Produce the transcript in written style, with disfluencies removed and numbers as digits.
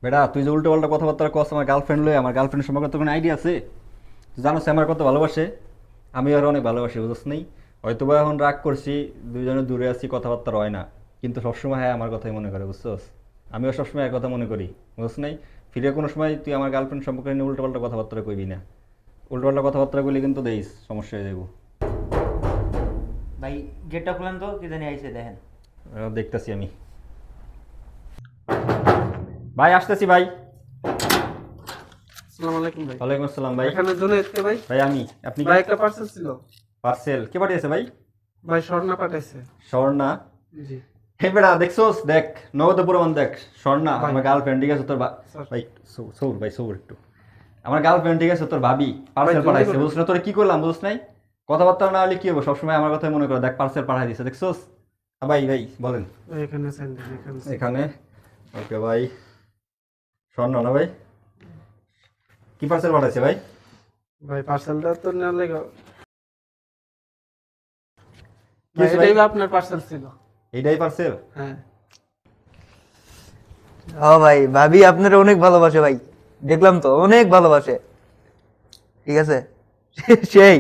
বেটা তুই যে উল্টো পাল্টা কথাবার্তা কস আমার গার্লফ্রেন্ড লয়ে, আমার গার্লফ্রেন্ড সম্পর্কে তোর কোনো আইডিয়া আছে? তুই জানো সে আমার কত ভালোবাসে, আমি আর অনেক ভালোবাসি, বুঝছ নেই? হয়তো বা এখন রাগ করছি, দুইজনে দূরে আছি, কথাবার্তা হয় না, কিন্তু সবসময় হ্যাঁ আমার কথাই মনে করে, বুঝছস? আমিও সবসময় এক কথা মনে করি, বুঝছ নাই? ফিরে কোনো সময় তুই আমার গার্লফ্রেন্ড সম্পর্কে নিয়ে উল্টো পাল্টা কথাবার্তা কইবি না। উল্টো পাল্টা কথাবার্তা কইলে কিন্তু দেইস সমস্যা হয়ে যাবো। ভাই গেটটা খুলেন তো, কি জানি আইসে দেখেন। দেখতেছি আমি। ভাই আসতেছি ভাই। আসসালামু আলাইকুম ভাই। ওয়ালাইকুম আসসালাম ভাই। এখানে জন্য এসছে ভাই। ভাই আমি, আপনি কি? ভাই একটা পার্সেল ছিল। পার্সেল কে পাঠিয়েছে ভাই? ভাই স্বর্ণা পাঠাইছে। স্বর্ণা? জি হে বেটা দেখছোস, দেখ নগদ প্রমাণ দেখ। স্বর্ণা ভাই। আমার গার্লফ্রেন্ড, ঠিক আছে তোর স্যার। ভাই সৌর ভাই সৌর একটু। আমার গার্লফ্রেন্ড, ঠিক আছে তোর ভাবি পার্সেল জলদি পাঠাইছে, করুন। বুঝছ না? তোর কি করলাম বুঝছ নাই? কথাবার্তা না হলে কি হবো, সবসময় আমার কথাই মনে করো, দেখ পার্সেল পাঠাই দিছে, দেখছোস? ভাই ভাই বলেন। ভাই এখানে সেন্ড দেন এখানে send। এখানে ওকে ভাই। স্বর্ণ না ভাই? কি পার্সেল পাঠাইছে ভাই? ভাই পার্সেলটা তো নেওয়ার লাগে। কি ভাই হয়েছে ভাই? এটাই আপনার পার্সেল ছিল। এইটাই পার্সেল? হ্যাঁ। ও ভাই, ভাবি আপনারা অনেক ভালোবাসে ভাই, দেখলাম তো অনেক ভালোবাসে। ঠিক আছে সেই